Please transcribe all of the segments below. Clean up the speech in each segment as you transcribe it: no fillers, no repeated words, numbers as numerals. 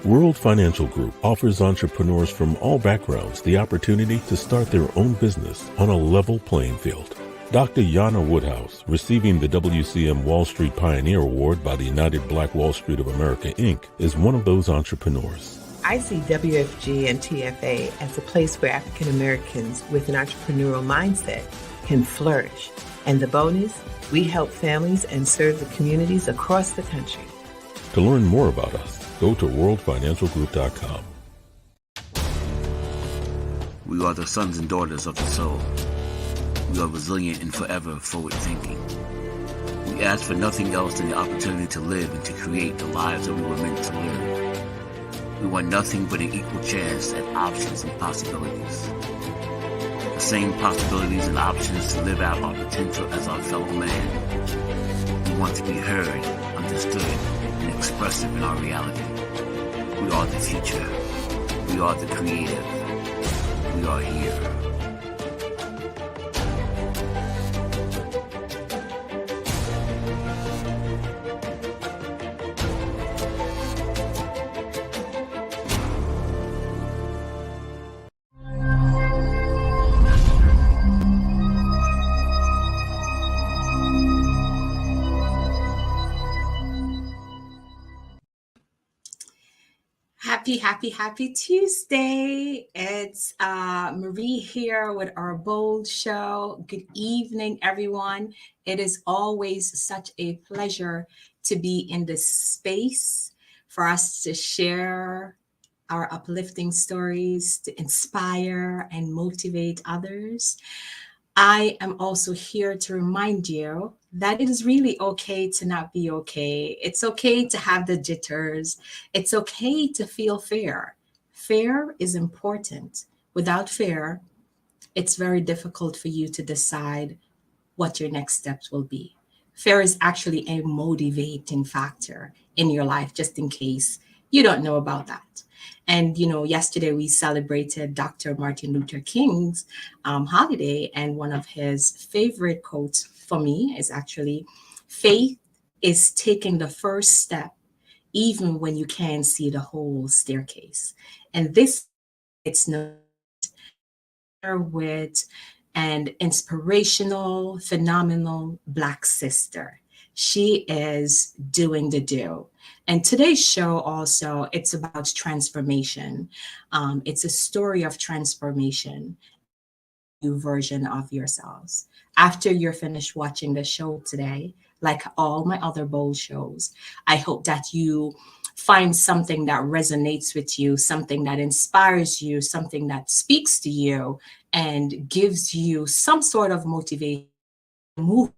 World Financial Group offers entrepreneurs from all backgrounds the opportunity to start their own business on a level playing field. Dr. Yana Woodhouse, receiving the WCM Wall Street Pioneer Award by the United Black Wall Street of America, Inc., is one of those entrepreneurs. I see WFG and TFA as a place where African Americans with an entrepreneurial mindset can flourish. And the bonus, we help families and serve the communities across the country. To learn more about us, go to worldfinancialgroup.com. We are the sons and daughters of the soul. We are resilient and forever forward-thinking. We ask for nothing else than the opportunity to live and to create the lives that we were meant to live. We want nothing but an equal chance at options and possibilities. The same possibilities and options to live out our potential as our fellow man. We want to be heard, understood, and expressive in our reality. We are the future. We are the creative. We are here. Happy Tuesday. It's Marie here with our Bold Show. Good evening, everyone. It is always such a pleasure to be in this space for us to share our uplifting stories, to inspire and motivate others. I am also here to remind you that it is really okay to not be okay. It's okay to have the jitters. It's okay to feel fear. Fear is important. Without fear, it's very difficult for you to decide what your next steps will be. Fear is actually a motivating factor in your life, just in case you don't know about that. And, yesterday we celebrated Dr. Martin Luther King's holiday, and one of his favorite quotes for me is actually, faith is taking the first step, even when you can't see the whole staircase. And this, it's no with an inspirational, phenomenal Black sister. She is doing the do. And today's show also, it's about transformation. It's a story of transformation, new version of yourselves. After you're finished watching the show today, like all my other Bold shows, I hope that you find something that resonates with you, something that inspires you, something that speaks to you and gives you some sort of motivation to move.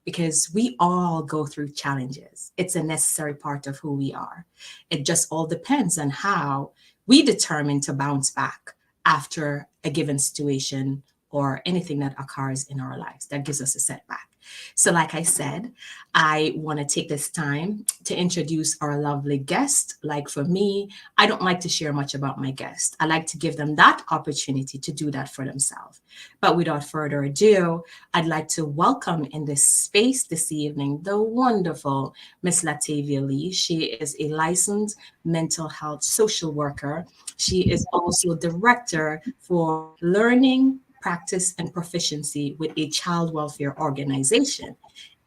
Because we all go through challenges. It's a necessary part of who we are. It just all depends on how we determine to bounce back after a given situation or anything that occurs in our lives that gives us a setback. So like I said, I want to take this time to introduce our lovely guest. Like for me, I don't like to share much about my guest. I like to give them that opportunity to do that for themselves. But without further ado, I'd like to welcome in this space this evening the wonderful Miss Latavia Lee. She is a licensed mental health social worker. She is also director for learning, practice, and proficiency with a child welfare organization.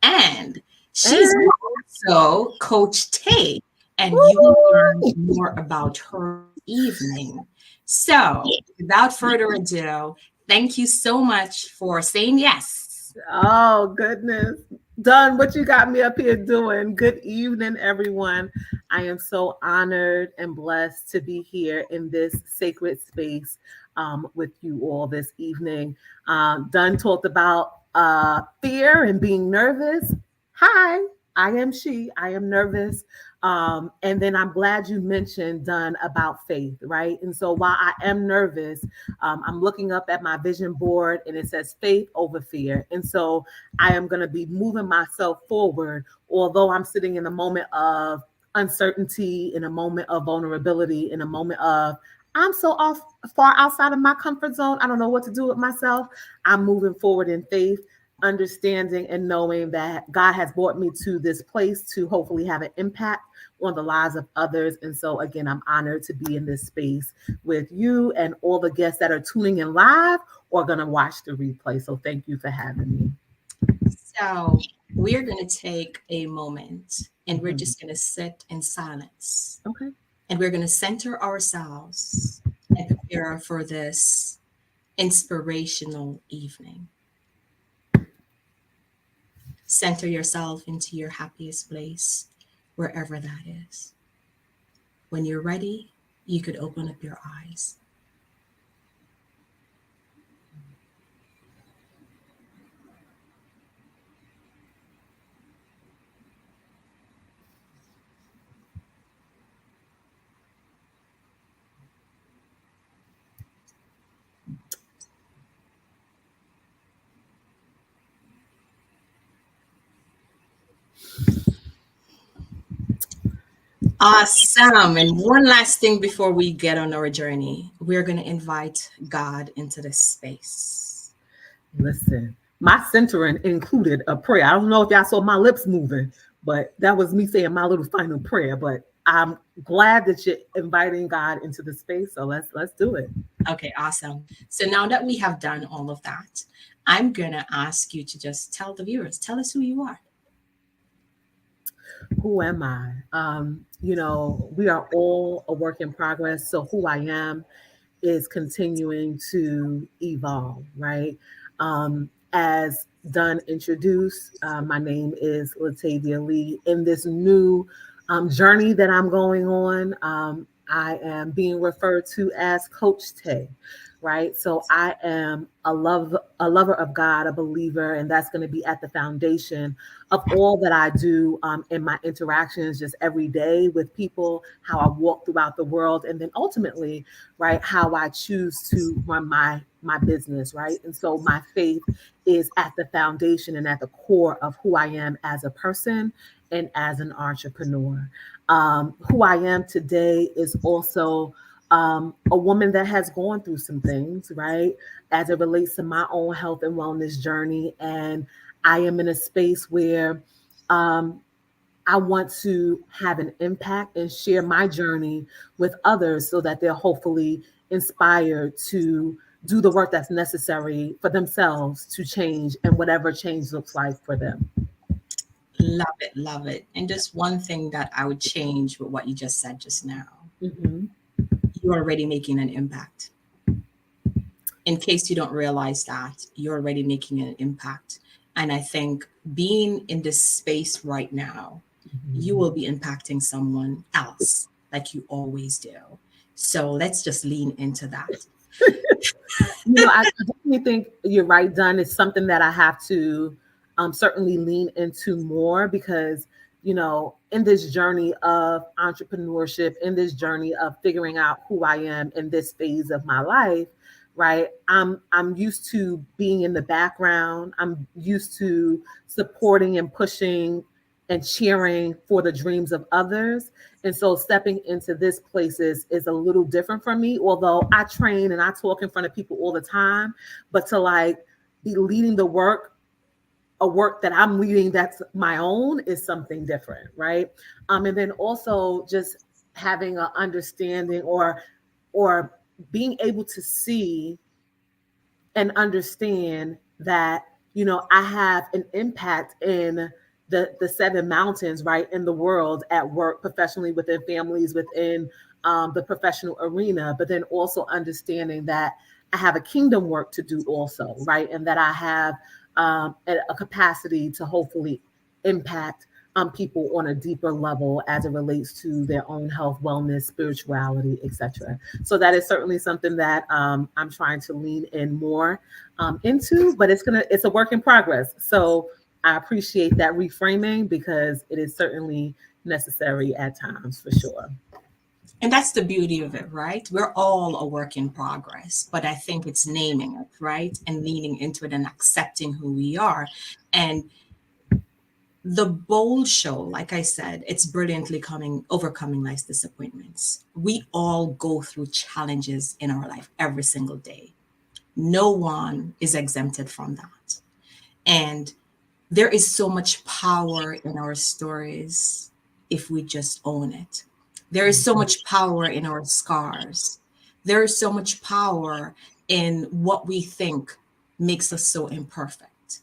And she's also Coach Tay, and you will learn more about her evening. So without further ado, thank you so much for saying yes. Oh, goodness. Dunn, what you got me up here doing? Good evening, everyone. I am so honored and blessed to be here in this sacred space with you all this evening. Dunn talked about fear and being nervous. Hi, I am she. I am nervous. And then I'm glad you mentioned, Dunn, about faith, right? And so while I am nervous, I'm looking up at my vision board and it says faith over fear. And so I am going to be moving myself forward, although I'm sitting in a moment of uncertainty, in a moment of vulnerability, in a moment of I'm far outside of my comfort zone. I don't know what to do with myself. I'm moving forward in faith. understanding and knowing that God has brought me to this place to hopefully have an impact on the lives of others. And so, again, I'm honored to be in this space with you and all the guests that are tuning in live or going to watch the replay. So, thank you for having me. So, we're going to take a moment and we're Mhm. just going to sit in silence. Okay. And we're going to center ourselves and prepare for this inspirational evening. Center yourself into your happiest place, wherever that is. When you're ready, you could open up your eyes. Awesome. And one last thing before we get on our journey, we're going to invite God into this space. Listen, my centering included a prayer. I don't know if y'all saw my lips moving, but that was me saying my little final prayer. But I'm glad that you're inviting God into the space. So let's do it. Okay, awesome. So now that we have done all of that, I'm going to ask you to just tell the viewers, tell us who you are. Who am I? We are all a work in progress. So who I am is continuing to evolve, right? As Dunn introduced, my name is Latavia Lee. In this new journey that I'm going on, I am being referred to as Coach Tay, right? So I am a lover of God, a believer, and that's going to be at the foundation of all that I do in my interactions just every day with people, how I walk throughout the world, and then ultimately, right, how I choose to run my business, right? And so my faith is at the foundation and at the core of who I am as a person and as an entrepreneur. Who I am today is also a woman that has gone through some things, right, as it relates to my own health and wellness journey. And I am in a space where I want to have an impact and share my journey with others so that they're hopefully inspired to do the work that's necessary for themselves to change and whatever change looks like for them. Love it, love it. And just one thing that I would change with what you just said just now. Mm-hmm. You're already making an impact. In case you don't realize that, you're already making an impact. And I think being in this space right now, you will be impacting someone else like you always do. So let's just lean into that. I definitely think you're right, Dunn. It's something that I have to certainly lean into more because, in this journey of entrepreneurship, in this journey of figuring out who I am in this phase of my life, right? I'm used to being in the background. I'm used to supporting and pushing and cheering for the dreams of others. And so stepping into this place is a little different for me, although I train and I talk in front of people all the time, but to like be leading the work, a work that I'm leading that's my own is something different, right? And then also just having an understanding or being able to see and understand that I have an impact in the seven mountains, right, in the world, at work, professionally, within families, within the professional arena, but then also understanding that I have a kingdom work to do also, right, and that I have a capacity to hopefully impact people on a deeper level as it relates to their own health, wellness, spirituality, etc. So that is certainly something that I'm trying to lean in more into, but it's a work in progress. So I appreciate that reframing because it is certainly necessary at times for sure. And that's the beauty of it, right? We're all a work in progress, but I think it's naming it, right? And leaning into it and accepting who we are. And the bold show, like I said, it's brilliantly overcoming life's disappointments. We all go through challenges in our life every single day. No one is exempted from that. And there is so much power in our stories if we just own it. There is so much power in our scars. There is so much power in what we think makes us so imperfect.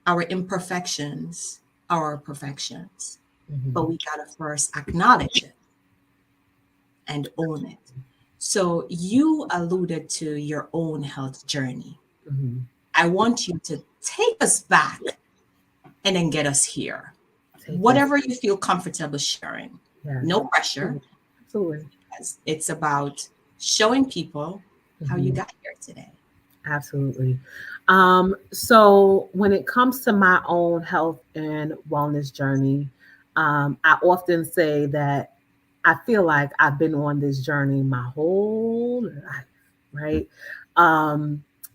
Our imperfections are our perfections, but we gotta first acknowledge it and own it. So you alluded to your own health journey. I want you to take us back and then get us here. Whatever you feel comfortable sharing. No pressure. Absolutely. It's about showing people how you got here today. Absolutely. So when it comes to my own health and wellness journey, I often say that I feel like I've been on this journey my whole life, right?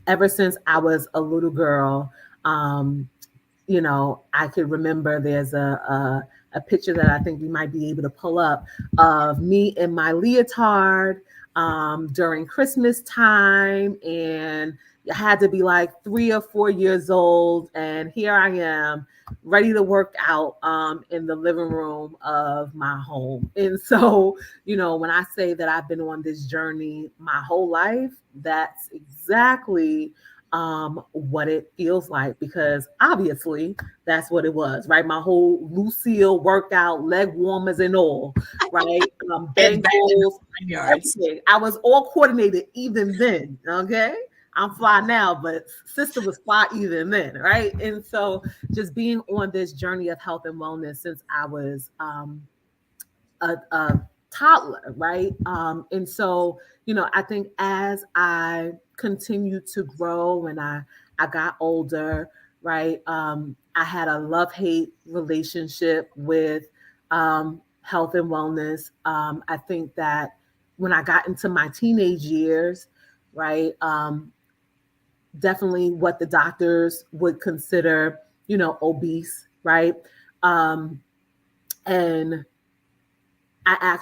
Ever since I was a little girl, I could remember there's a picture that I think we might be able to pull up of me in my leotard during Christmas time, and I had to be like 3 or 4 years old, and here I am ready to work out in the living room of my home. And so, when I say that I've been on this journey my whole life, that's exactly what it feels like, because obviously that's what it was, right? My whole Lucille workout, leg warmers and all, right? Bengals, everything. I was all coordinated even then, okay? I'm fly now, but sister was fly even then, right? And so just being on this journey of health and wellness since I was a toddler, right? And so, I think as I continued to grow and I got older, right? I had a love-hate relationship with health and wellness. I think that when I got into my teenage years, right? Definitely what the doctors would consider, obese, right? And I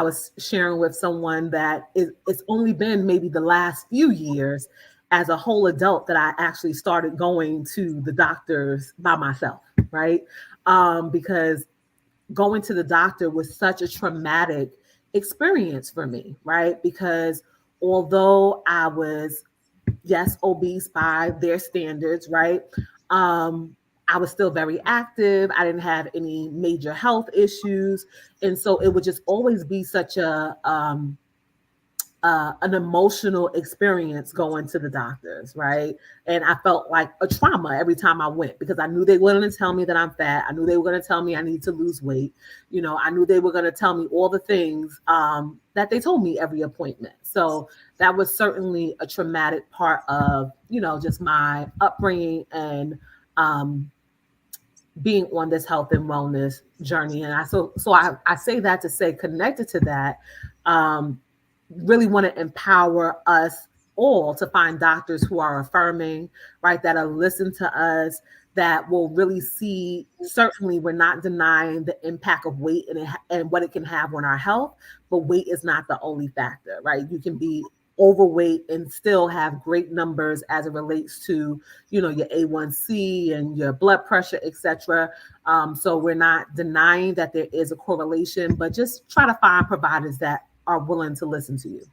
was sharing with someone that it's only been maybe the last few years as a whole adult that I actually started going to the doctors by myself, right? Because going to the doctor was such a traumatic experience for me, right? Because although I was, yes, obese by their standards, right? I was still very active. I didn't have any major health issues. And so it would just always be such an emotional experience going to the doctors, right? And I felt like a trauma every time I went, because I knew they were going to tell me that I'm fat. I knew they were going to tell me I need to lose weight. I knew they were going to tell me all the things that they told me every appointment. So that was certainly a traumatic part of, just my upbringing and being on this health and wellness journey. And I say that to say, connected to that, really want to empower us all to find doctors who are affirming, right? That'll listen to us, that will really see, certainly we're not denying the impact of weight and what it can have on our health, but weight is not the only factor, right? You can be overweight and still have great numbers as it relates to, your A1C and your blood pressure, etc. So we're not denying that there is a correlation, but just try to find providers that are willing to listen to you.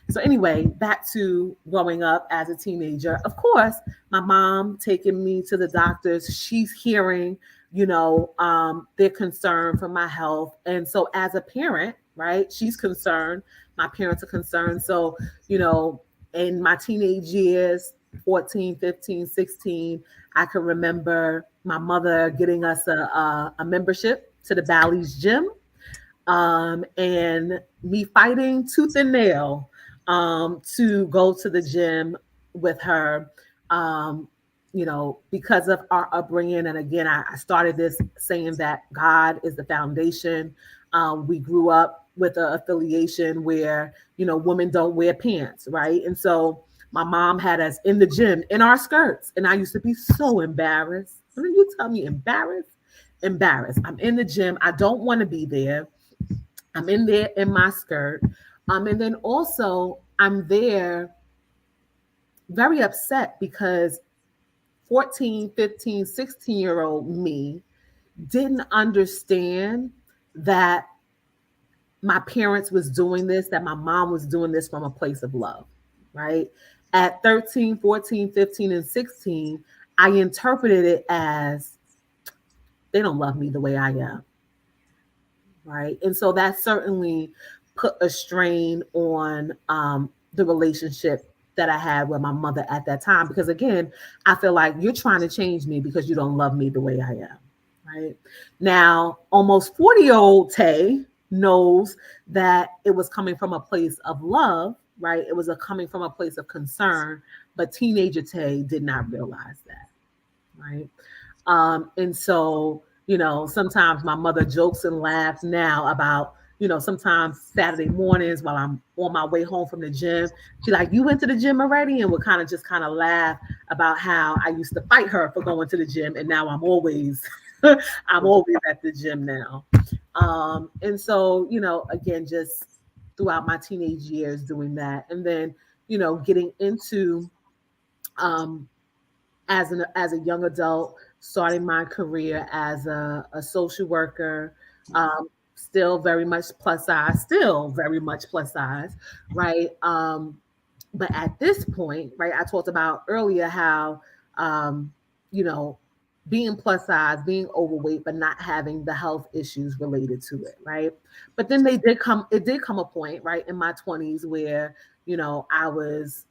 So anyway, back to growing up as a teenager. Of course, my mom taking me to the doctors. She's hearing, their concern for my health. And so as a parent, right, she's concerned. My parents are concerned. So, in my teenage years, 14, 15, 16, I can remember my mother getting us a membership to the Bally's gym. And me fighting tooth and nail to go to the gym with her, because of our upbringing. And again, I started this saying that God is the foundation. We grew up with an affiliation where, women don't wear pants, right? And so my mom had us in the gym in our skirts. And I used to be so embarrassed. When you tell me embarrassed, I'm in the gym. I don't want to be there. I'm in there in my skirt. And then also I'm there very upset because 14, 15, 16-year-old me didn't understand that my parents was doing this, that my mom was doing this from a place of love, right? At 13, 14, 15, and 16, I interpreted it as they don't love me the way I am, right? And so that certainly put a strain on the relationship that I had with my mother at that time. Because again, I feel like you're trying to change me because you don't love me the way I am, right? Now, almost 40-year-old Tay knows that it was coming from a place of love, right? It was coming from a place of concern, but teenager Tay did not realize that, right? And so, sometimes my mother jokes and laughs now about, sometimes Saturday mornings while I'm on my way home from the gym, she's like, "You went to the gym already?" And would kind of laugh about how I used to fight her for going to the gym, and now I'm always I'm always at the gym now. And so, again, just throughout my teenage years doing that, and then, getting into as a young adult, starting my career as a social worker, still very much plus size, right? But at this point, right, I talked about earlier how, you know, being plus size, being overweight, but not having the health issues related to it, right? But then it did come a point, right, in my 20s where, I was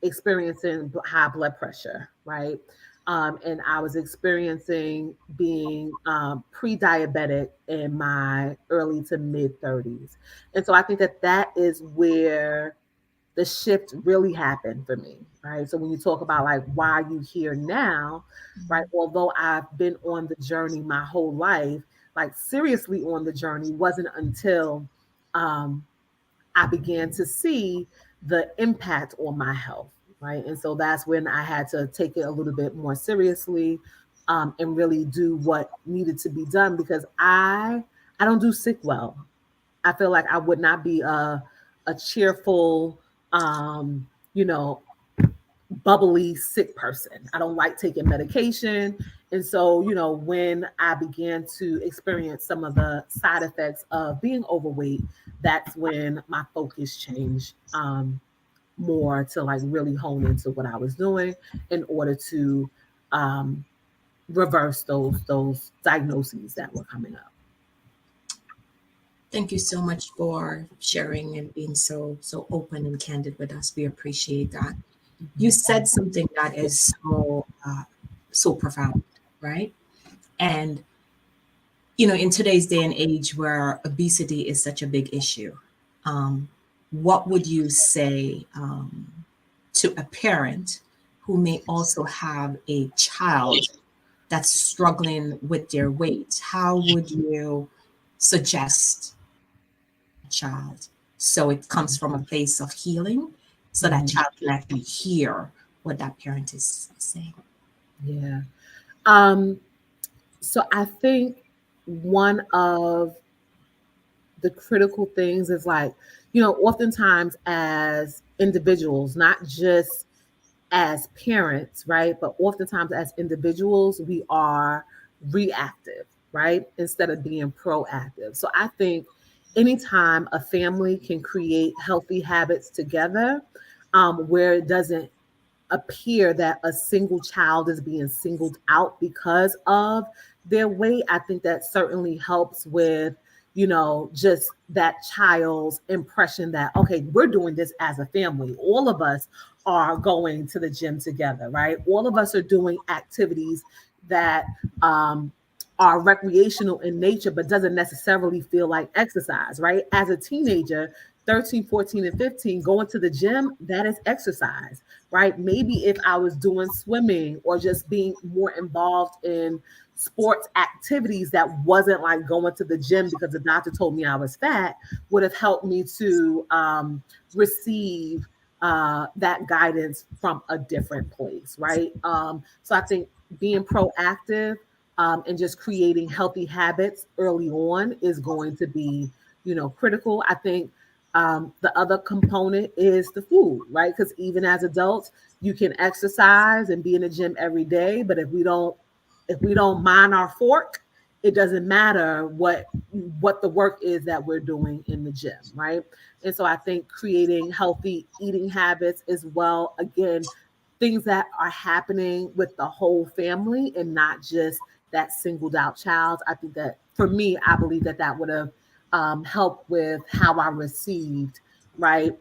experiencing high blood pressure, right? And I was experiencing being pre-diabetic in my early to mid 30s. And so I think that is where the shift really happened for me, right? So when you talk about like why you here now, right? Although I've been on the journey my whole life, like seriously on the journey wasn't until I began to see the impact on my health, right? And so that's when I had to take it a little bit more seriously, and really do what needed to be done because I don't do sick well. I feel like I would not be a cheerful, you know, bubbly sick person. I don't like taking medication. And so, when I began to experience some of the side effects of being overweight, that's when my focus changed, more to like really hone into what I was doing in order to reverse those diagnoses that were coming up. Thank you so much for sharing and being so open and candid with us. We appreciate that. You said something that is so profound, right? And in today's day and age where obesity is such a big issue, what would you say to a parent who may also have a child that's struggling with their weight? How would you suggest a child so it comes from a place of healing, so that child can actually hear what that parent is saying? Yeah. So I think one of the critical things is like, oftentimes as individuals, not just as parents, right? But oftentimes as individuals, we are reactive, right? Instead of being proactive. So I think anytime a family can create healthy habits together, where it doesn't appear that a single child is being singled out because of their weight, I think that certainly helps with, just that child's impression that, okay, we're doing this as a family. All of us are going to the gym together, right? All of us are doing activities that are recreational in nature, but doesn't necessarily feel like exercise, right? As a teenager, 13, 14, and 15, going to the gym, that is exercise, right? Maybe if I was doing swimming or just being more involved in sports activities that wasn't like going to the gym because the doctor told me I was fat, would have helped me to receive that guidance from a different place, right? So I think being proactive and just creating healthy habits early on is going to be, critical. I think The other component is the food, right? Because even as adults, you can exercise and be in the gym every day, but if we don't mind our fork, it doesn't matter what the work is that we're doing in the gym, right? And so I think creating healthy eating habits as well, again, things that are happening with the whole family and not just that singled out child. I think that for me, I believe that that would have helped with how I received, right,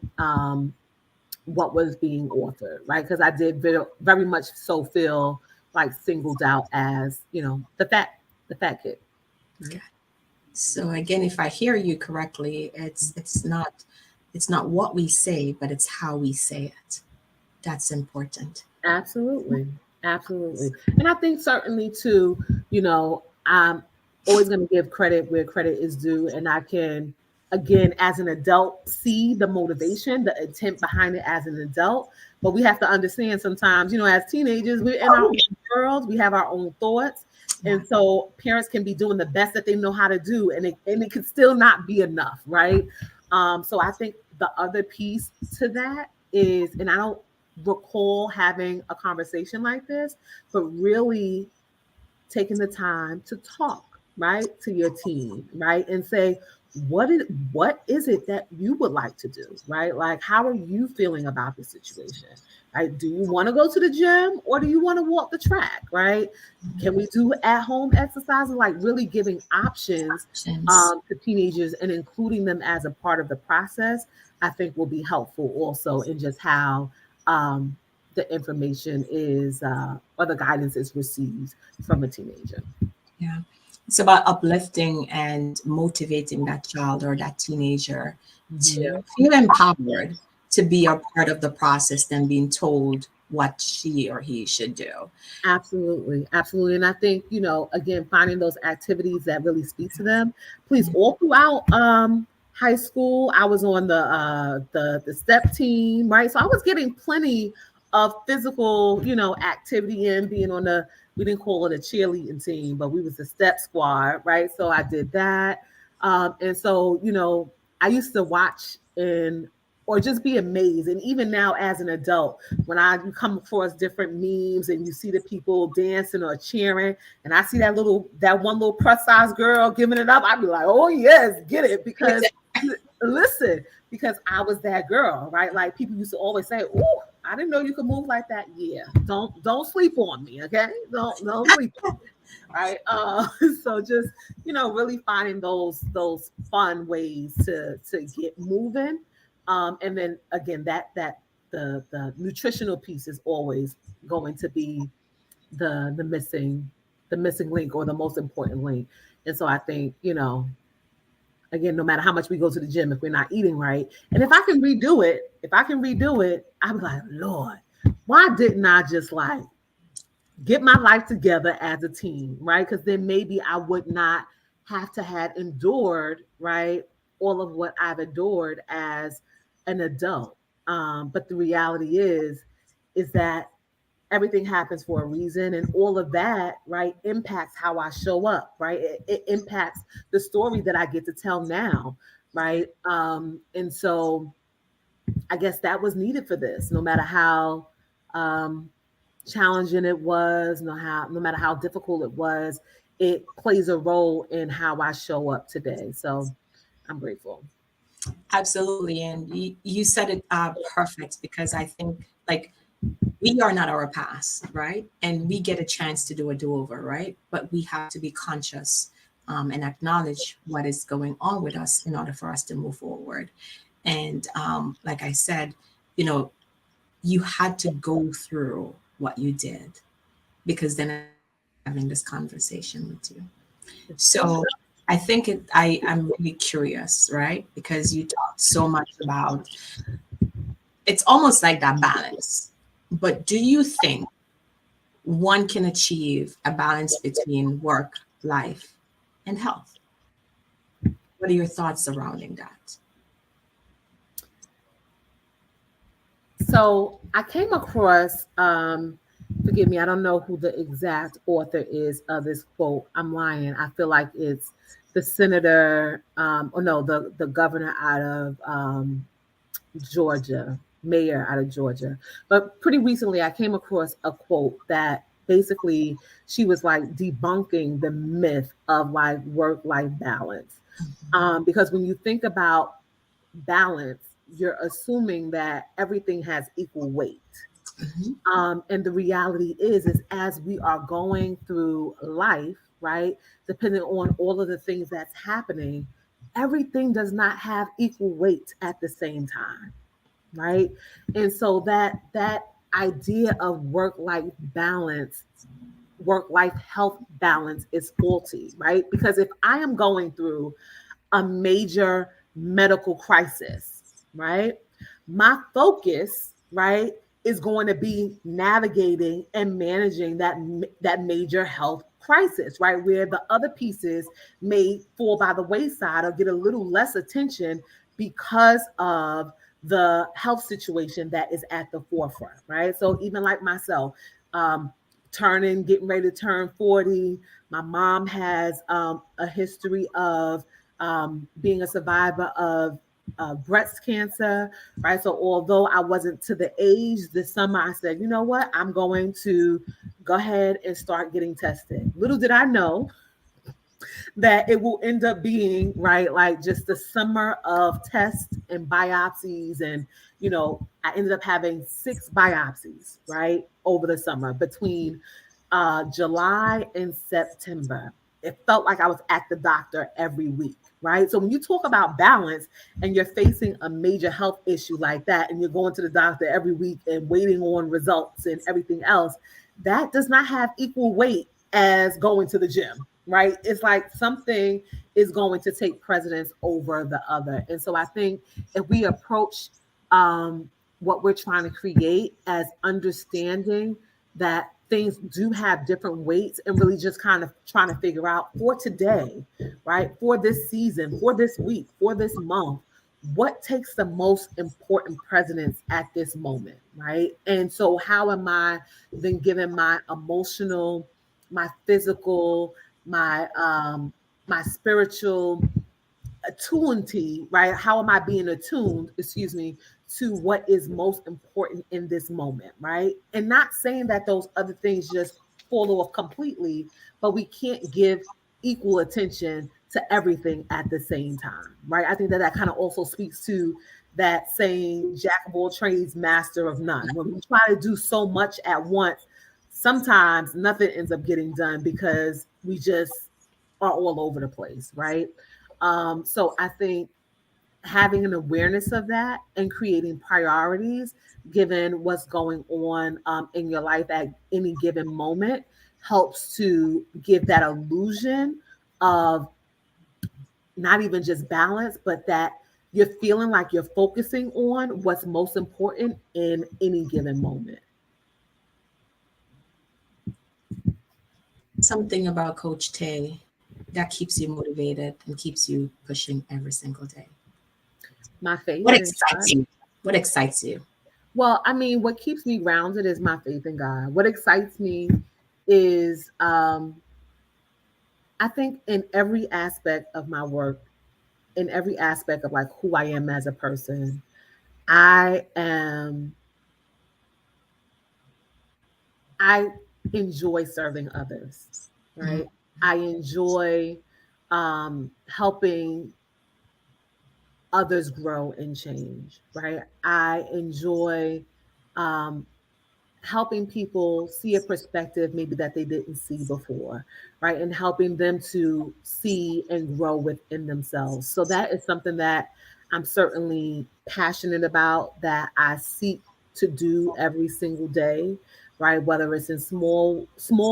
what was being offered, right? Because I did very much so feel like singled out as, the fat kid. Right? Okay. So again, if I hear you correctly, it's not what we say, but it's how we say it. That's important. Absolutely. Absolutely. And I think certainly too, I'm always going to give credit where credit is due. And I can, again, as an adult, see the motivation, the intent behind it as an adult. But we have to understand sometimes, as teenagers, we're in our own world, we have our own thoughts. Yeah. And so parents can be doing the best that they know how to do, and it can still not be enough, right? So I think the other piece to that is, and I don't recall having a conversation like this, but really taking the time to talk, right, to your team, right, and say, what is it that you would like to do, right? Like, how are you feeling about the situation? Right? Do you want to go to the gym or do you want to walk the track, right? Can we do at home exercises? Like really giving options Options. to teenagers and including them as a part of the process, I think will be helpful also in just how um, the information is or the guidance is received from a teenager. Yeah. It's about uplifting and motivating that child or that teenager to Mhm. feel empowered to be a part of the process than being told what she or he should do. Absolutely, absolutely. And I think, again, finding those activities that really speak to them. Please, all throughout high school, I was on the step team, right? So I was getting plenty of physical, activity in being on we didn't call it a cheerleading team, but we was the step squad, right? So I did that. And so, I used to watch and or just be amazed. And even now as an adult, when I come across different memes and you see the people dancing or cheering, and I see that one little plus size girl giving it up, I'd be like, oh yes, get it. Because listen, because I was that girl, right? Like people used to always say, oh, I didn't know you could move like that. Yeah, don't sleep on me, okay? Don't sleep on me. Right. So just, really finding those fun ways to get moving. And then again, that the nutritional piece is always going to be the missing link or the most important link. And so I think, again, no matter how much we go to the gym, if we're not eating right, and if I can redo it, I'm like, Lord, why didn't I just like get my life together as a teen, right? Because then maybe I would not have to had endured, right, all of what I've endured as an adult. But the reality is that everything happens for a reason, and all of that, right, impacts how I show up, right? It impacts the story that I get to tell now, right? And so I guess that was needed for this, no matter how um, challenging it was, no matter how difficult it was, it plays a role in how I show up today. So I'm grateful. Absolutely. And you said it perfect because I think like we are not our past, right? And we get a chance to do a do over, right? But we have to be conscious and acknowledge what is going on with us in order for us to move forward. And like I said, you know, you had to go through what you did because then I'm having this conversation with you. So I think I'm really curious, right? Because you talked so much about it's almost like that balance. But do you think one can achieve a balance between work, life, and health? What are your thoughts surrounding that? So I came across, forgive me, I don't know who the exact author is of this quote. I'm lying. I feel like it's the senator, or no, the governor out of Georgia, mayor out of Georgia. But pretty recently, I came across a quote that basically she was like debunking the myth of like work-life balance. Because when you think about balance, you're assuming that everything has equal weight. And the reality is as we are going through life, right, depending on all of the things that's happening, everything does not have equal weight at the same time, right? And so that idea of work-life health balance is faulty, right? Because if I am going through a major medical crisis, right? My focus, right, is going to be navigating and managing that major health crisis, right? Where the other pieces may fall by the wayside or get a little less attention because of the health situation that is at the forefront, right? So even like myself, getting ready to turn 40, my mom has a history of being a survivor of breast cancer, right? So although I wasn't to the age this summer, I said, you know what? I'm going to go ahead and start getting tested. Little did I know that it will end up being right, like just the summer of tests and biopsies. And, I ended up having 6 biopsies, right, over the summer between July and September. It felt like I was at the doctor every week, right? So when you talk about balance and you're facing a major health issue like that, and you're going to the doctor every week and waiting on results and everything else, that does not have equal weight as going to the gym, right? It's like something is going to take precedence over the other. And so I think if we approach what we're trying to create as understanding that things do have different weights, and really just kind of trying to figure out for today, right? For this season, for this week, for this month, what takes the most important precedence at this moment, right? And so how am I then giving my emotional, my physical, my spiritual attunity, right? How am I being attuned, to what is most important in this moment, right? And not saying that those other things just fall off completely, but we can't give equal attention to everything at the same time, right? I think that kind of also speaks to that saying, jack of all trades, master of none. When we try to do so much at once, sometimes nothing ends up getting done because we just are all over the place, right? So I think having an awareness of that and creating priorities given what's going on in your life at any given moment helps to give that illusion of not even just balance, but that you're feeling like you're focusing on what's most important in any given moment. Something about Coach Tay that keeps you motivated and keeps you pushing every single day. My faith. What excites you? What excites you? Well, I mean, what keeps me grounded is my faith in God. What excites me is, I think in every aspect of my work, in every aspect of like who I am as a person, I enjoy serving others, right? I enjoy helping others grow and change, right? I enjoy helping people see a perspective maybe that they didn't see before, right? And helping them to see and grow within themselves. So that is something that I'm certainly passionate about, that I seek to do every single day, right? Whether it's in small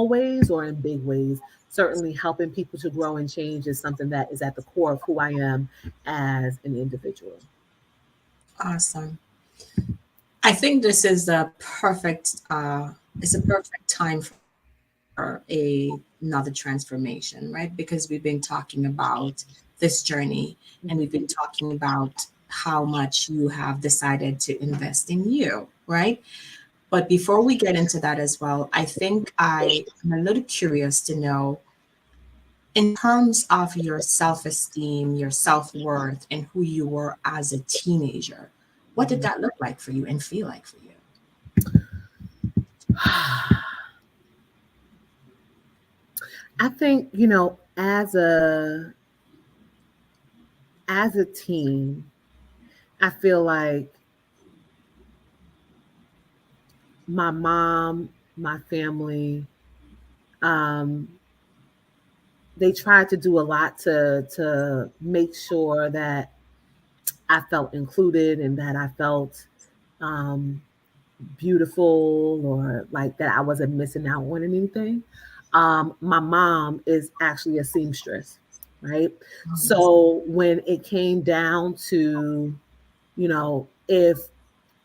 ways or in big ways. Certainly helping people to grow and change is something that is at the core of who I am as an individual. Awesome. I think this is the perfect it's a perfect time for another transformation, right? Because we've been talking about this journey, and we've been talking about how much you have decided to invest in you, right? But before we get into that as well, I think I am a little curious to know in terms of your self-esteem, your self-worth, and who you were as a teenager, what did that look like for you and feel like for you? I think, as a teen, I feel like my mom, my family, um, they tried to do a lot to make sure that I felt included and that I felt um, beautiful or like that I wasn't missing out on anything. My mom is actually a seamstress, right? So when it came down to, if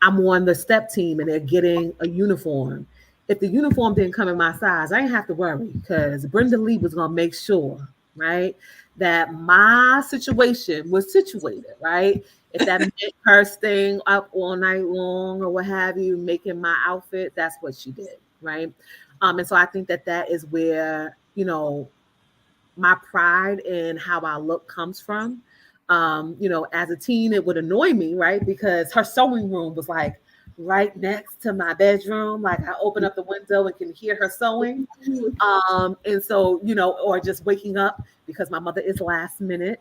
I'm on the step team and they're getting a uniform, if the uniform didn't come in my size, I didn't have to worry because Brenda Lee was going to make sure, right, that my situation was situated, right? If that meant her staying up all night long or what have you, making my outfit, that's what she did, right? And so I think that that is where, my pride in how I look comes from. As a teen, it would annoy me, right? Because her sewing room was like right next to my bedroom. Like I open up the window and can hear her sewing. And so, or just waking up because my mother is last minute.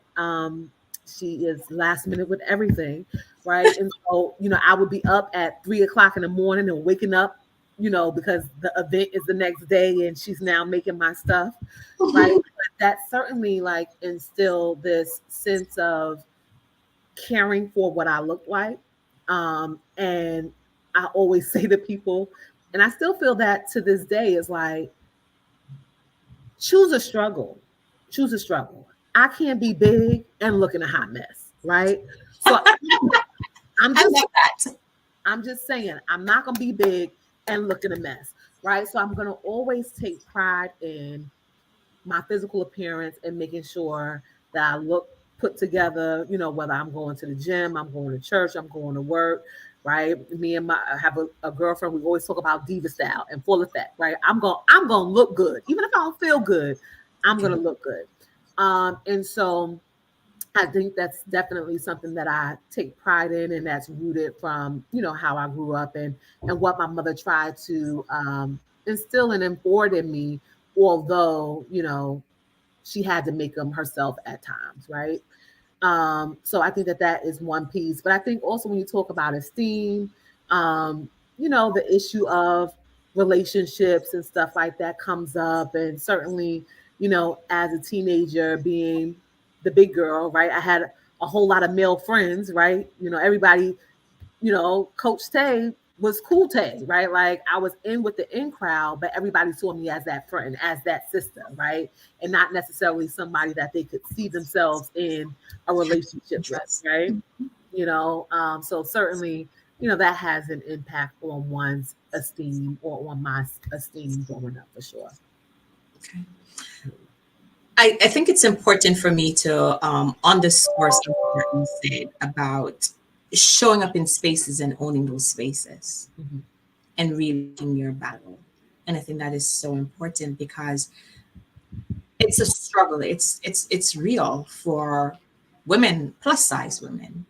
She is last minute with everything, right? And so, I would be up at 3 o'clock in the morning and waking up, because the event is the next day and she's now making my stuff, right? But that certainly like instilled this sense of caring for what I look like. And I always say to people, and I still feel that to this day, is like, choose a struggle. Choose a struggle. I can't be big and look in a hot mess, right? So I'm I just love that. I'm just saying I'm not gonna be big and look in a mess, right? So I'm gonna always take pride in my physical appearance and making sure that I look put together, whether I'm going to the gym, I'm going to church, I'm going to work, right? I have a girlfriend, we always talk about diva style and full effect, right? I'm gonna look good. Even if I don't feel good, I'm gonna look good. And so I think that's definitely something that I take pride in, and that's rooted from how I grew up and what my mother tried to instill and import in me. Although she had to make them herself at times, right? So I think that that is one piece. But I think also when you talk about esteem, the issue of relationships and stuff like that comes up. And certainly, as a teenager being the big girl, right? I had a whole lot of male friends, right? Everybody, Coach Tay was cool Tay, right? Like I was in with the in crowd, but everybody saw me as that friend, as that sister, right? And not necessarily somebody that they could see themselves in a relationship with, right? So certainly, that has an impact on one's esteem or on my esteem growing up for sure. Okay. I think it's important for me to underscore something that you said about showing up in spaces and owning those spaces and really in your battle. And I think that is so important because it's a struggle. It's real for women, plus size women.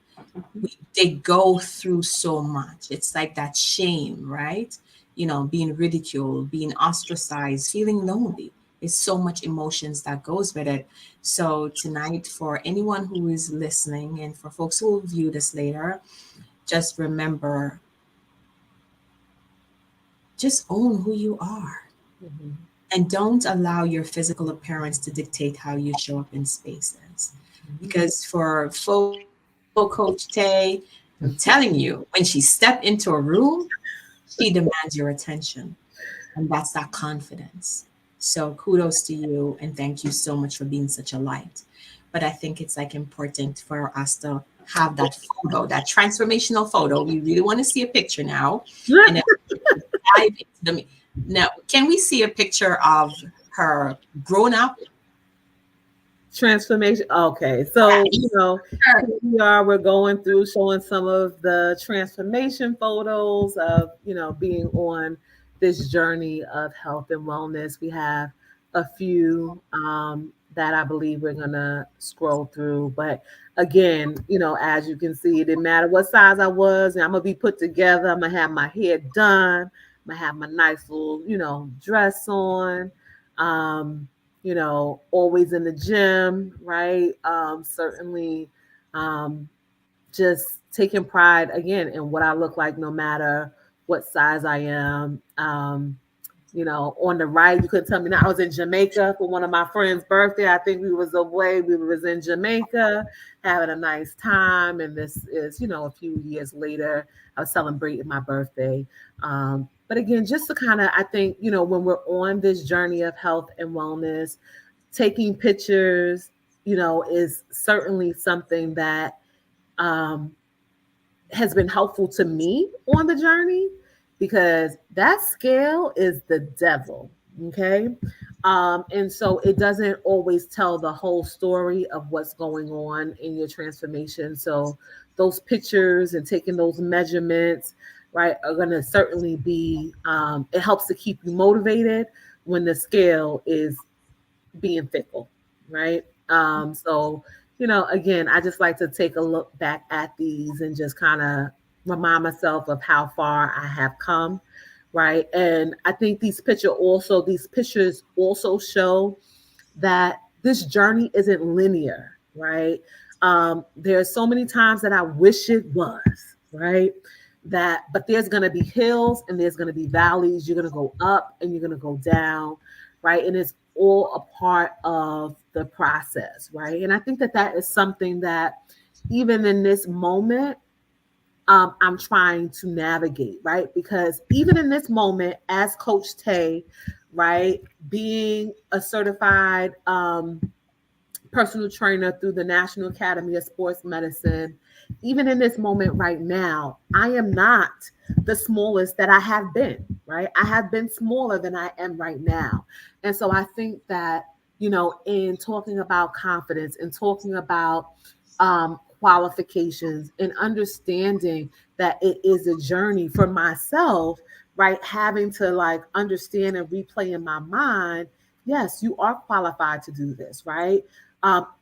They go through so much. It's like that shame, right? Being ridiculed, being ostracized, feeling lonely. It's so much emotions that goes with it. So tonight, for anyone who is listening and for folks who will view this later, just remember, just own who you are. Mhm. And don't allow your physical appearance to dictate how you show up in spaces. Because for Coach Tay, I'm telling you, when she stepped into a room, she demands your attention. And that's that confidence. So kudos to you and thank you so much for being such a light. But I think it's like important for us to have that photo, that transformational photo. We really want to see a picture now. And then dive into the now, can we see a picture of her grown up? Transformation. Okay, so Sure. we're going through showing some of the transformation photos of being on this journey of health and wellness. We have a few that I believe we're gonna scroll through. But again, as you can see, it didn't matter what size I was, and I'm gonna be put together. I'm gonna have my hair done. I'm gonna have my nice little, dress on. Always in the gym, right? Certainly, just taking pride again in what I look like, no matter what size I am. On the right, you couldn't tell me now. I was in Jamaica for one of my friend's birthday. I think we was away. We was in Jamaica having a nice time. And this is, a few years later, I was celebrating my birthday. But again, just to kind of, I think, when we're on this journey of health and wellness, taking pictures, is certainly something that has been helpful to me on the journey, because that scale is the devil. Okay. And so it doesn't always tell the whole story of what's going on in your transformation. So those pictures and taking those measurements, right, are going to certainly be, it helps to keep you motivated when the scale is being fickle, right? So, again, I just like to take a look back at these and just kind of remind myself of how far I have come, right? And I think these pictures also show that this journey isn't linear, right? There's so many times that I wish it was, right? But there's going to be hills and there's going to be valleys. You're going to go up and you're going to go down, right? And it's all a part of the process, right? And I think that is something that even in this moment, I'm trying to navigate, right? Because even in this moment, as Coach Tay, right, being a certified personal trainer through the National Academy of Sports Medicine, even in this moment right now, I am not the smallest that I have been, right? I have been smaller than I am right now. And so I think that, in talking about confidence and talking about qualifications and understanding that it is a journey for myself, right? Having to understand and replay in my mind, yes, you are qualified to do this, right?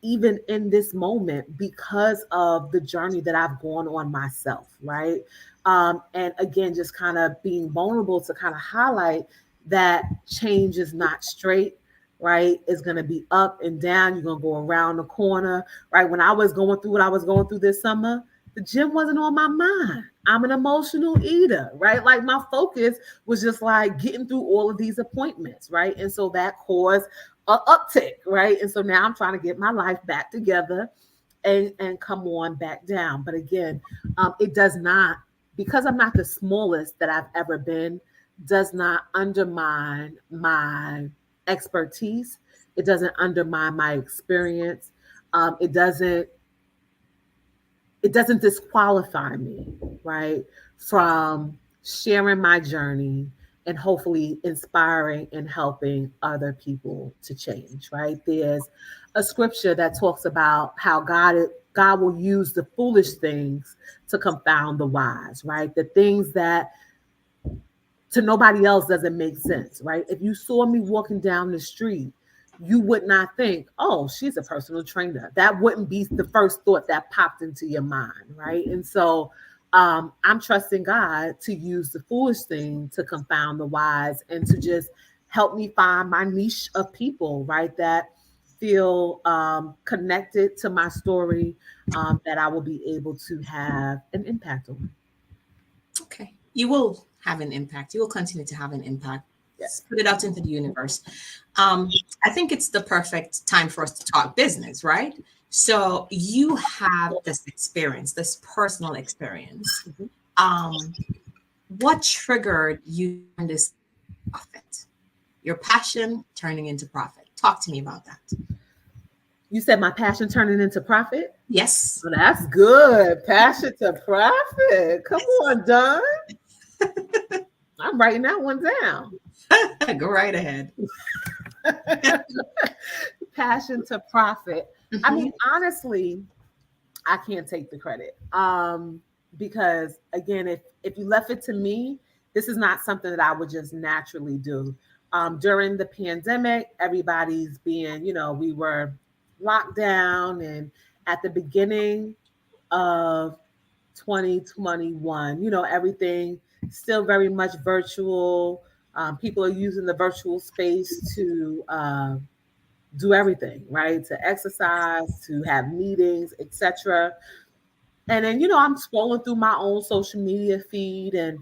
Even in this moment, because of the journey that I've gone on myself, right? And again, just kind of being vulnerable to kind of highlight that change is not straight, right? It's going to be up and down. You're going to go around the corner, right? When I was going through what I was going through this summer, the gym wasn't on my mind. I'm an emotional eater, right? Like my focus was just getting through all of these appointments, right? And so that caused an uptick, right? And so now I'm trying to get my life back together and come on back down. But again, it does not, because I'm not the smallest that I've ever been, does not undermine my expertise. It doesn't undermine my experience. It doesn't disqualify me, right, from sharing my journey and hopefully inspiring and helping other people to change, right? There's a scripture that talks about how God will use the foolish things to confound the wise, right? The things that to nobody else doesn't make sense, right? If you saw me walking down the street, you would not think, oh, she's a personal trainer. That wouldn't be the first thought that popped into your mind, right? And so I'm trusting God to use the foolish thing to confound the wise and to just help me find my niche of people, right, that feel connected to my story, that I will be able to have an impact on. Okay. You will have an impact. You will continue to have an impact. Yes. Put it out into the universe. I think it's the perfect time for us to talk business, right? So you have this experience, this personal experience. What triggered you in this profit? Your passion turning into profit. Talk to me about that. You said my passion turning into profit? Yes. Well, that's good. Passion to profit. Come on, Don. I'm writing that one down. Go right ahead. Passion to profit. Mm-hmm. I mean, honestly, I can't take the credit. Because again, if you left it to me, this is not something that I would just naturally do. during the pandemic, everybody's being, we were locked down, and at the beginning of 2021, everything still very much virtual. People are using the virtual space to do everything, right? To exercise, to have meetings, etc. And then, I'm scrolling through my own social media feed and,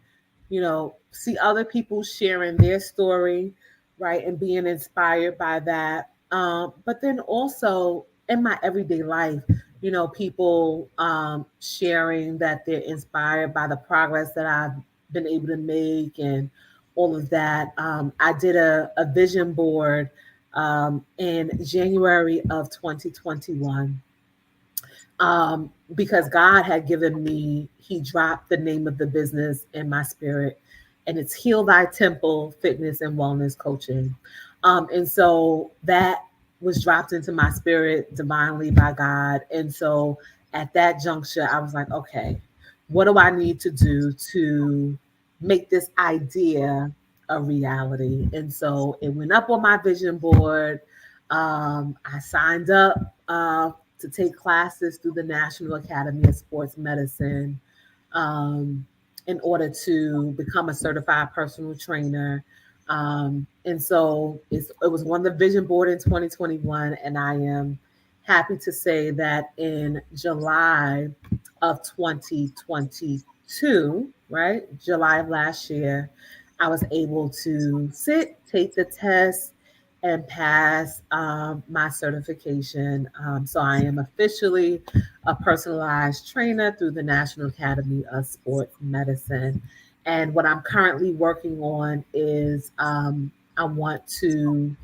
see other people sharing their story, right? And being inspired by that. But then also in my everyday life, people sharing that they're inspired by the progress that I've been able to make and all of that. I did a vision board in January of 2021, because God had given me, He dropped the name of the business in my spirit, and it's Heal Thy Temple Fitness and Wellness Coaching. And so that was dropped into my spirit divinely by God. And so at that juncture, I was like, okay, what do I need to do to make this idea a reality? And so it went up on my vision board. I signed up to take classes through the National Academy of Sports Medicine, um, in order to become a certified personal trainer. And so it was on the vision board in 2021, and I am happy to say that in July of 2022, right, July of last year, I was able to take the test, and pass my certification. So I am officially a personalized trainer through the National Academy of Sports Medicine. And what I'm currently working on is I want to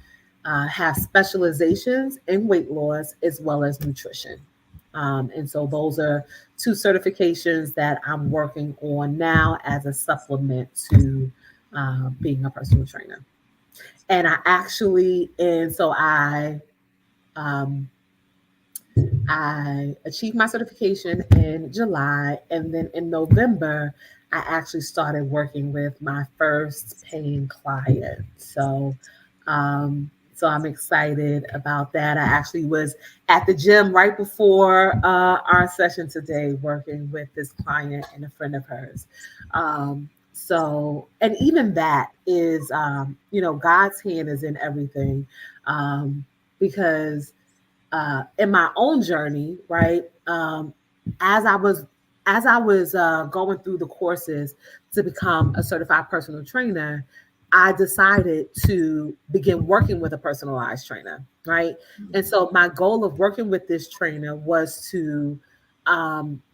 have specializations in weight loss as well as nutrition. And so those are two certifications that I'm working on now as a supplement to being a personal trainer. And um, I achieved my certification in July, and then in November, I actually started working with my first paying client. So I'm excited about that. I actually was at the gym right before our session today, working with this client and a friend of hers. And even that is, God's hand is in everything, because in my own journey, right? As I was going through the courses to become a certified personal trainer, I decided to begin working with a personalized trainer, right? And so my goal of working with this trainer was to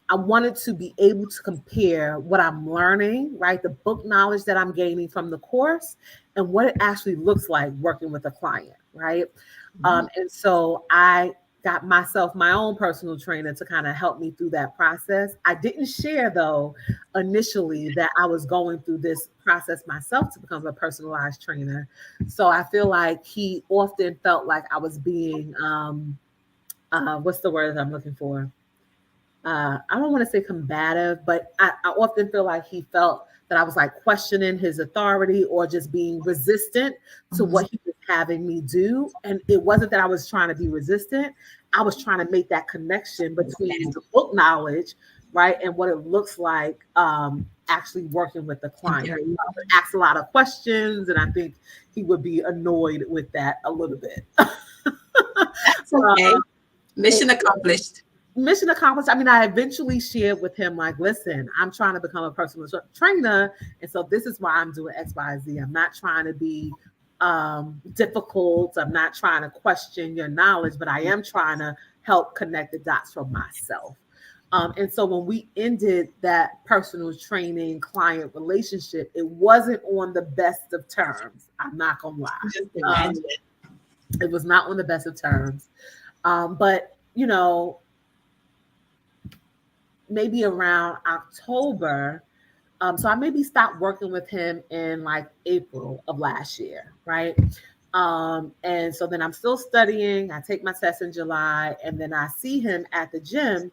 I wanted to be able to compare what I'm learning, right? The book knowledge that I'm gaining from the course and what it actually looks like working with a client, right? And so I got myself my own personal trainer to kind of help me through that process. I didn't share, though, initially that I was going through this process myself to become a personalized trainer. So I feel like he often felt like I was being, what's the word that I'm looking for? I don't want to say combative, but I often feel like he felt that I was like questioning his authority or just being resistant to what he was having me do. And it wasn't that I was trying to be resistant. I was trying to make that connection between the book knowledge, right, and what it looks like actually working with the client. I would ask a lot of questions, and I think he would be annoyed with that a little bit. That's okay. Mission accomplished. Mission accomplished. I mean, I eventually shared with him, like, listen, I'm trying to become a personal trainer. And so this is why I'm doing X, Y, Z. I'm not trying to be difficult. I'm not trying to question your knowledge, but I am trying to help connect the dots for myself. And so when we ended that personal training client relationship, it wasn't on the best of terms. I'm not going to lie. It was not on the best of terms. But, maybe around October. So I maybe stopped working with him in like April of last year, right? And so then I'm still studying. I take my test in July, and then I see him at the gym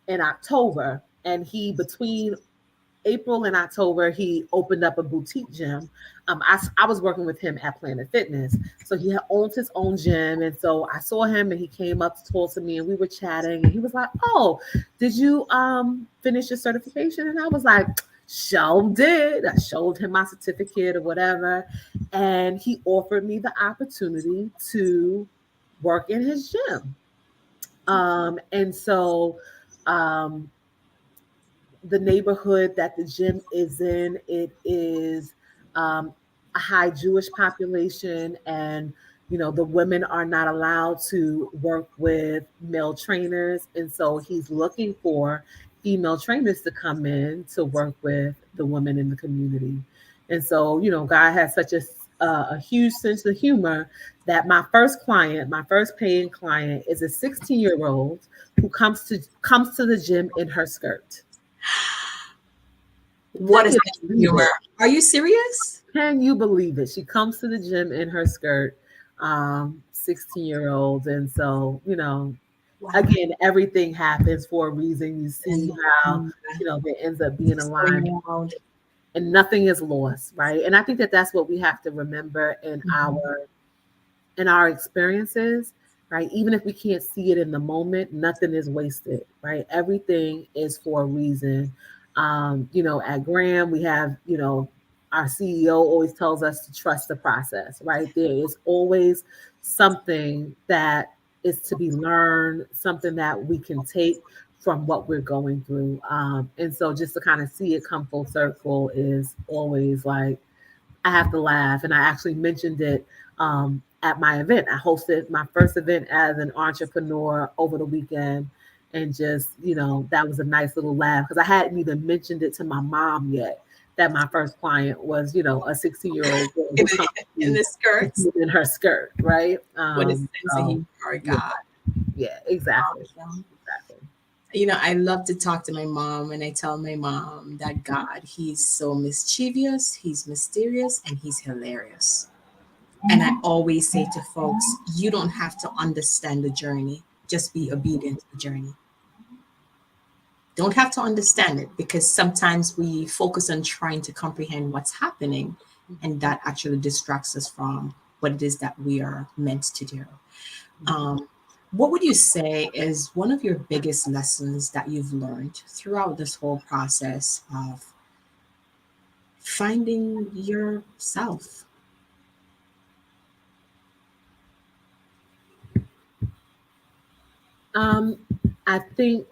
in October. And he, between April and October, he opened up a boutique gym. I was working with him at Planet Fitness. So he owns his own gym. And so I saw him and he came up to talk to me and we were chatting. And he was like, oh, did you finish your certification? And I was like, sure did. I showed him my certificate or whatever. And he offered me the opportunity to work in his gym. And so the neighborhood that the gym is in, it is a high Jewish population, and the women are not allowed to work with male trainers, and so he's looking for female trainers to come in to work with the women in the community. And so God has such a huge sense of humor that my first paying client, is a 16-year-old who comes to the gym in her skirt. What is that humor? Are you serious? Can you believe it? She comes to the gym in her skirt, 16-year-old. And so, wow. Again, everything happens for a reason. You see how, there ends up being a line and nothing is lost, right? And I think that that's what we have to remember in our experiences, right? Even if we can't see it in the moment, nothing is wasted, right? Everything is for a reason. At Graham, we have, our CEO always tells us to trust the process, right? There is always something that is to be learned, something that we can take from what we're going through. And so just to kind of see it come full circle is always like, I have to laugh. And I actually mentioned it at my event. I hosted my first event as an entrepreneur over the weekend. And just, that was a nice little laugh because I hadn't even mentioned it to my mom yet, that my first client was, a 16-year-old girl in the skirt, in her skirt, right? What a sense of humor, God. Yeah, exactly. I love to talk to my mom, and I tell my mom that God, he's so mischievous, he's mysterious, and he's hilarious. And I always say to folks, you don't have to understand the journey. Just be obedient to the journey. Don't have to understand it, because sometimes we focus on trying to comprehend what's happening, and that actually distracts us from what it is that we are meant to do. What would you say is one of your biggest lessons that you've learned throughout this whole process of finding yourself? I think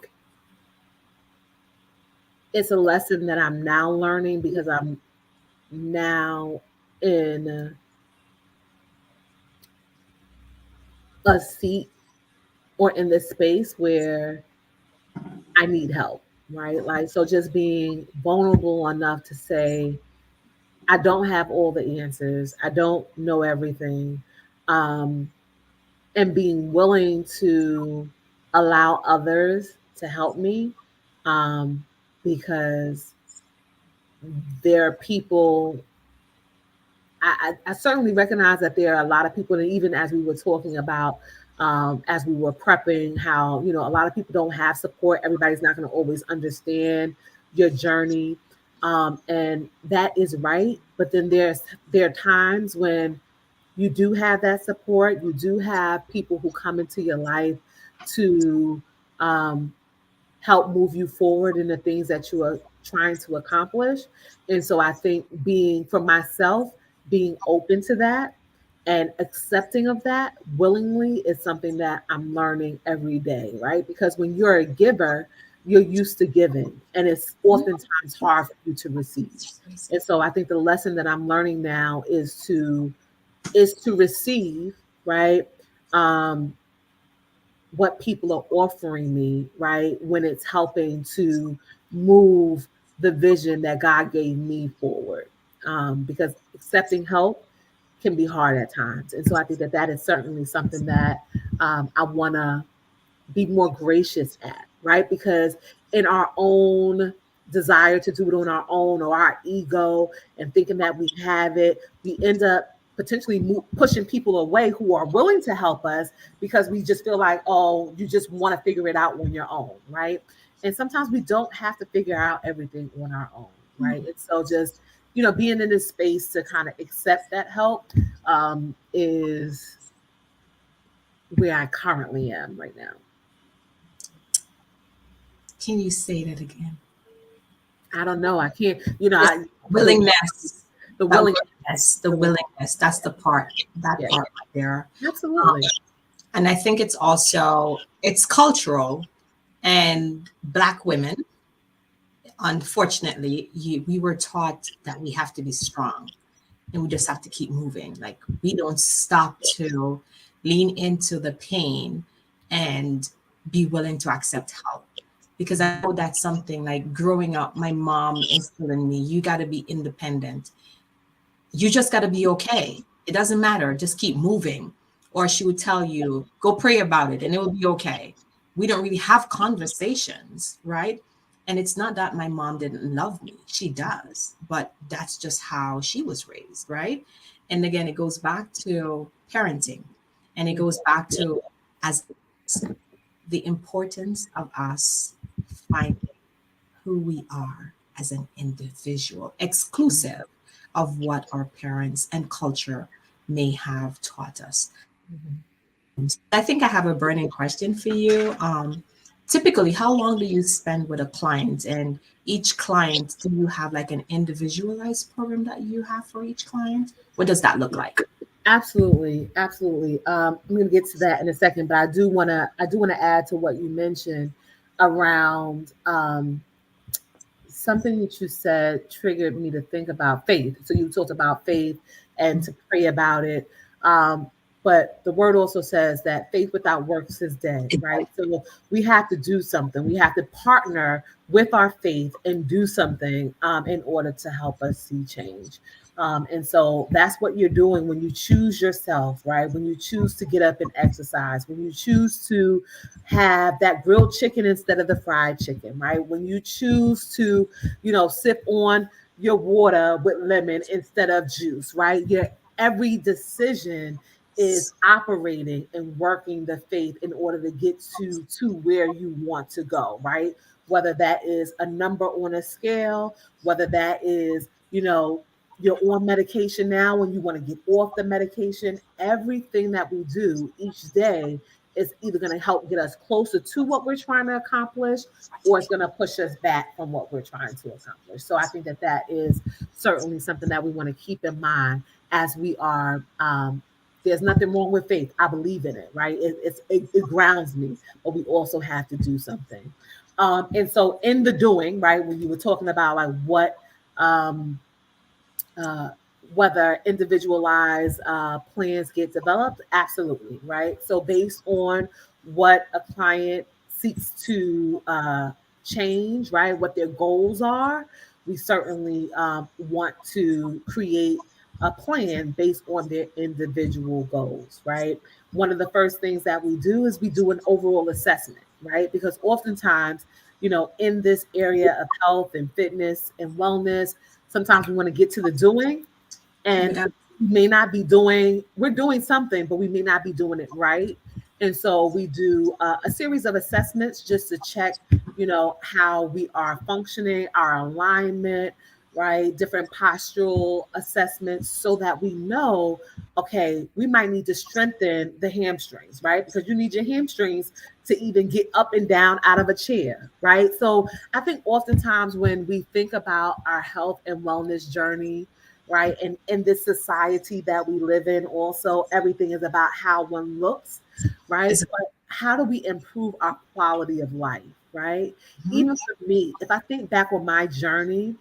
it's a lesson that I'm now learning because I'm now in a seat or in this space where I need help, right? Like, so just being vulnerable enough to say, I don't have all the answers. I don't know everything. And being willing to allow others to help me, because there are people, I certainly recognize that there are a lot of people, and even as we were talking about, as we were prepping, how, a lot of people don't have support. Everybody's not going to always understand your journey. And that is right. But then there are times when you do have that support. You do have people who come into your life to help move you forward in the things that you are trying to accomplish. And so I think being open to that and accepting of that willingly is something that I'm learning every day, right? Because when you're a giver, you're used to giving, and it's oftentimes hard for you to receive. And so I think the lesson that I'm learning now is to receive, right? What people are offering me, right? When it's helping to move the vision that God gave me forward. Because accepting help can be hard at times. And so I think that is certainly something that I want to be more gracious at, right? Because in our own desire to do it on our own, or our ego and thinking that we have it, we end up potentially pushing people away who are willing to help us because we just feel like, oh, you just want to figure it out on your own, right? And sometimes we don't have to figure out everything on our own. right? And so just, being in this space to kind of accept that help is where I currently am right now. Can you say that again? I don't know. I can't, Yes, willingness. the That willing. willingness, the willingness. That's the part. That Yeah, part right there. absolutely. And I think it's cultural, and Black women, unfortunately, we were taught that we have to be strong and we just have to keep moving. Like, we don't stop to lean into the pain and be willing to accept help. Because I know that's something, like, growing up, my mom instilled in me, you got to be independent. You just got to be okay. It doesn't matter. Just keep moving. Or she would tell you, go pray about it and it will be okay. We don't really have conversations, right? And it's not that my mom didn't love me. She does. But that's just how she was raised, right? And again, it goes back to parenting, and it goes back to, as the importance of us finding who we are as an individual, exclusive of what our parents and culture may have taught us. I think I have a burning question for you. Typically, how long do you spend with a client? And each client, do you have like an individualized program that you have for each client? What does that look like? Absolutely, absolutely. I'm going to get to that in a second, but I do want to add to what you mentioned around something that you said triggered me to think about faith. So you talked about faith and to pray about it. Um, but the word also says that faith without works is dead, right? So we have to do something. We have to partner with our faith and do something in order to help us see change. And so that's what you're doing when you choose yourself, right? When you choose to get up and exercise, when you choose to have that grilled chicken instead of the fried chicken, right? When you choose to, sip on your water with lemon instead of juice, right? Your every decision is operating and working the faith in order to get to where you want to go, right? Whether that is a number on a scale, whether that is, you're on medication now when you want to get off the medication, everything that we do each day is either going to help get us closer to what we're trying to accomplish, or it's going to push us back from what we're trying to accomplish. So I think that that is certainly something that we want to keep in mind as we are. There's nothing wrong with faith. I believe in it, right? It grounds me, but we also have to do something. And so in the doing, right, when you were talking about like what um, uh, whether individualized plans get developed, absolutely, right? So based on what a client seeks to change, right, what their goals are, we certainly want to create a plan based on their individual goals, right? One of the first things that we do is we do an overall assessment, right? Because oftentimes, in this area of health and fitness and wellness, sometimes we want to get to the doing, and Yeah. we may not be we're doing something, but we may not be doing it right. And so we do a series of assessments just to check, how we are functioning, our alignment, right? Different postural assessments so that we know, okay, we might need to strengthen the hamstrings, right? Because you need your hamstrings to even get up and down out of a chair, right? So I think oftentimes when we think about our health and wellness journey, right, and in this society that we live in, also everything is about how one looks, right? Is- But how do we improve our quality of life, right? Mhm. Even for me, if I think back on my journey,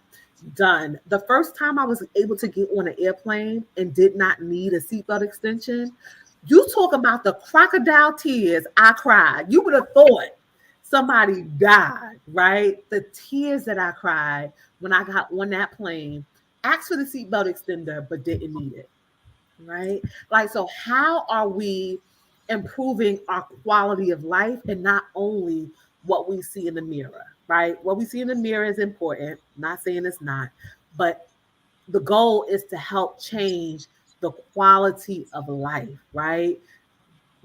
done. The first time I was able to get on an airplane and did not need a seatbelt extension, you talk about the crocodile tears I cried. You would have thought somebody died, right? The tears that I cried when I got on that plane, asked for the seatbelt extender, but didn't need it, right? Like, so how are we improving our quality of life and not only what we see in the mirror, right? What we see in the mirror is important. I'm not saying it's not, but the goal is to help change the quality of life, right?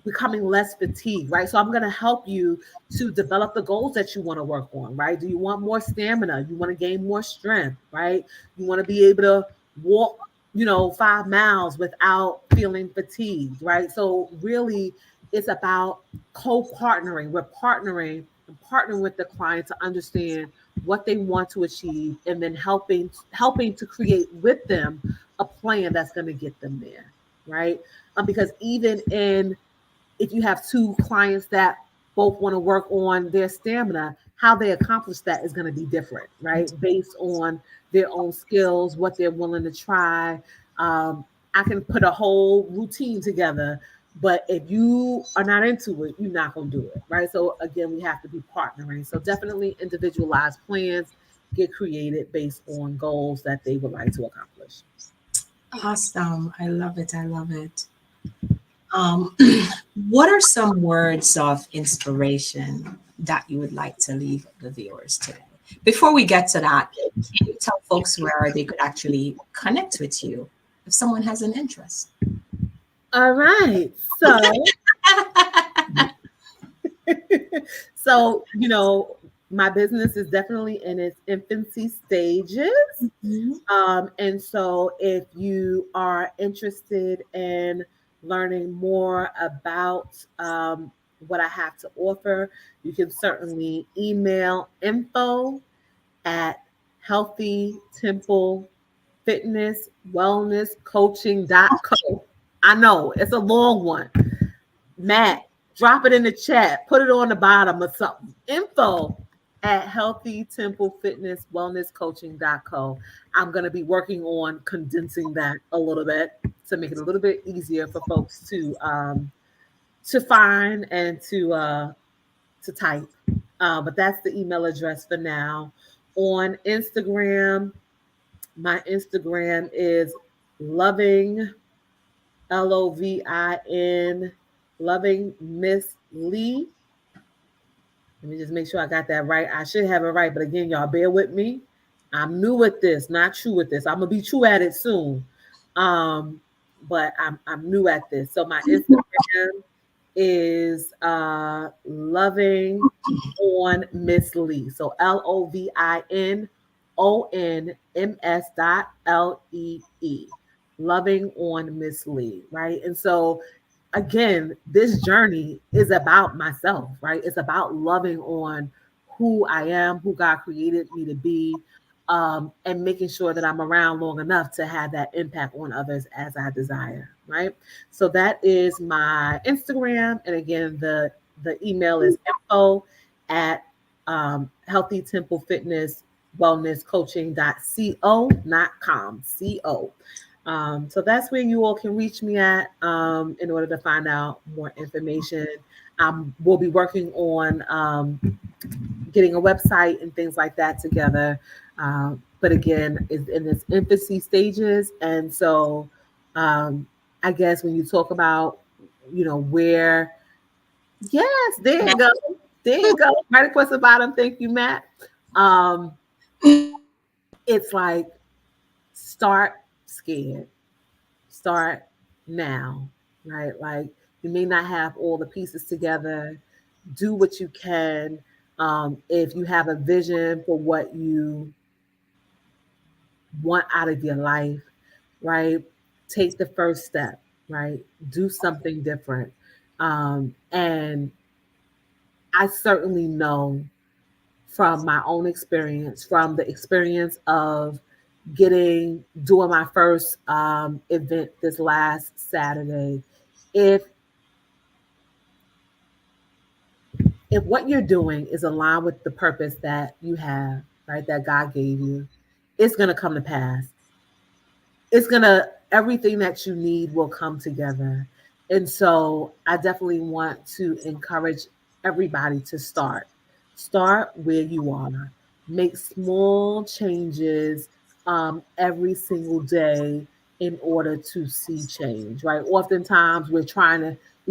becoming less fatigued, right? So I'm going to help you to develop the goals that you want to work on, right? Do you want more stamina? You want to gain more strength, right? You want to be able to walk, 5 miles without feeling fatigued, right? So really, it's about co-partnering. We're partnering and partnering with the client to understand what they want to achieve, and then helping to create with them a plan that's going to get them there, right? Because even in if you have two clients that both want to work on their stamina, how they accomplish that is going to be different, right? Based on their own skills, what they're willing to try. I can put a whole routine together, but if you are not into it, you're not going to do it, right? So again, we have to be partnering. So definitely individualized plans get created based on goals that they would like to accomplish. Awesome. I love it. I love it. Um, what are some words of inspiration that you would like to leave the viewers today? Before we get to that, can you tell folks where they could actually connect with you if someone has an interest? All right. So, my business is definitely in its infancy stages. And so if you are interested in learning more about what I have to offer, you can certainly email info at Healthy Temple Fitness Wellness Coaching.co. I know it's a long one. Matt, drop it in the chat, put it on the bottom or something. Info at Healthy Temple Fitness Wellness Coaching.co. I'm going to be working on condensing that a little bit to make it a little bit easier for folks to find and to type. But that's the email address for now. On Instagram, my Instagram is loving LOVIN loving Miss Lee. Let me just make sure I got that right. I should have it right, but again, y'all bear with me. I'm new at this, not true at this. I'm gonna be true at it soon. But I'm new at this. So my Instagram is loving on Miss Lee. So LOVINONMS.LEE. Loving on Miss Lee, right? And so again, this journey is about myself, right? It's about loving on who I am, who God created me to be, and making sure that I'm around long enough to have that impact on others as I desire, right? So that is my Instagram. And again, the email is info at Healthy Temple Fitness Wellness Coaching.co, not com, co. So that's where you all can reach me at in order to find out more information. We'll be working on getting a website and things like that together. But again, it's in its infancy stages. And so I guess when you talk about, where, yes, there you go. There you go. Right across the bottom. Thank you, Matt. It's like, start scared. Start now, right? Like, you may not have all the pieces together. Do what you can. If you have a vision for what you want out of your life, right? Take the first step, right? Do something different. And I certainly know from my own experience, from the experience of doing my first event this last Saturday, if what you're doing is aligned with the purpose that you have, right, that God gave you, it's going to come to pass. Everything that you need will come together. And so I definitely want to encourage everybody to start where you are. Make small changes every single day in order to see change, right? Oftentimes we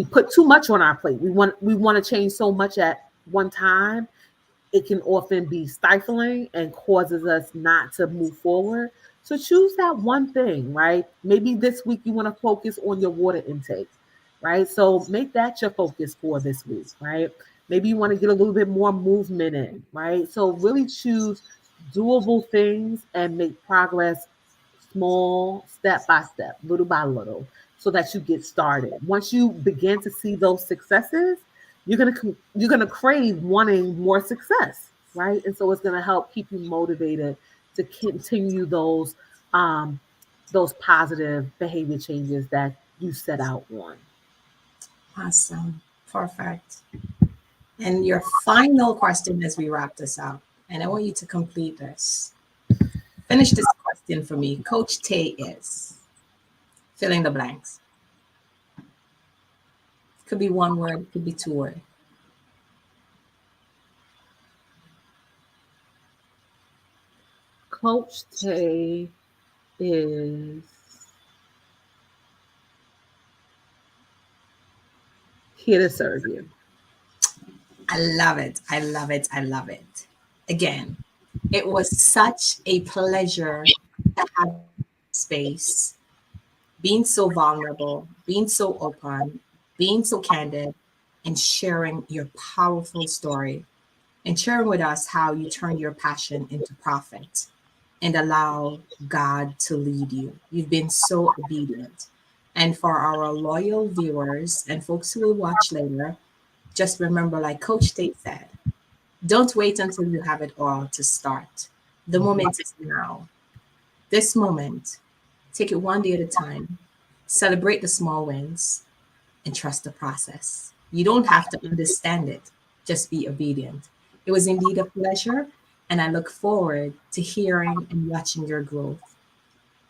put too much on our plate. We want to change so much at one time. It can often be stifling and causes us not to move forward. So choose that one thing, right? Maybe this week you want to focus on your water intake. right? So make that your focus for this week, right? Maybe you want to get a little bit more movement in, right? So really choose doable things and make progress small, step by step, little by little, so that you get started. Once you begin to see those successes, you're gonna crave wanting more success, right? And so it's gonna help keep you motivated to continue those positive behavior changes that you set out on. Awesome. Perfect. And your final question as we wrap this up, and I want you to complete this. Finish this question for me. Coach Tay is fill in the blanks. Could be one word, could be two words. Coach Tay is here to serve you. I love it. I love it. I love it. Again, it was such a pleasure to have space, being so vulnerable, being so open, being so candid, and sharing your powerful story and sharing with us how you turn your passion into profit and allow God to lead you. You've been so obedient. And for our loyal viewers and folks who will watch later, just remember, like Coach Tate said, don't wait until you have it all to start. The moment is now. This moment, take it one day at a time, celebrate the small wins, and trust the process. You don't have to understand it, just be obedient. It was indeed a pleasure, and I look forward to hearing and watching your growth.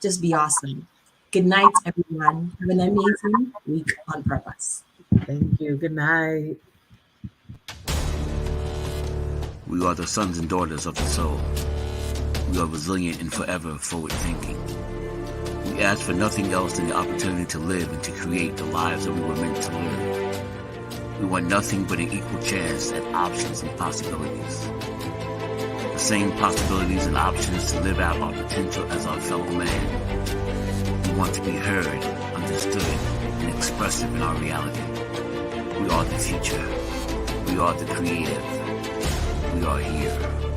Just be awesome. Good night, everyone. Have an amazing week on purpose. Thank you. Good night. We are the sons and daughters of the soul. We are resilient and forever forward thinking. We ask for nothing else than the opportunity to live and to create the lives that we were meant to live. We want nothing but an equal chance at options and possibilities. The same possibilities and options to live out our potential as our fellow man. We want to be heard, understood, and expressive in our reality. We are the future. We are the creative. We are here.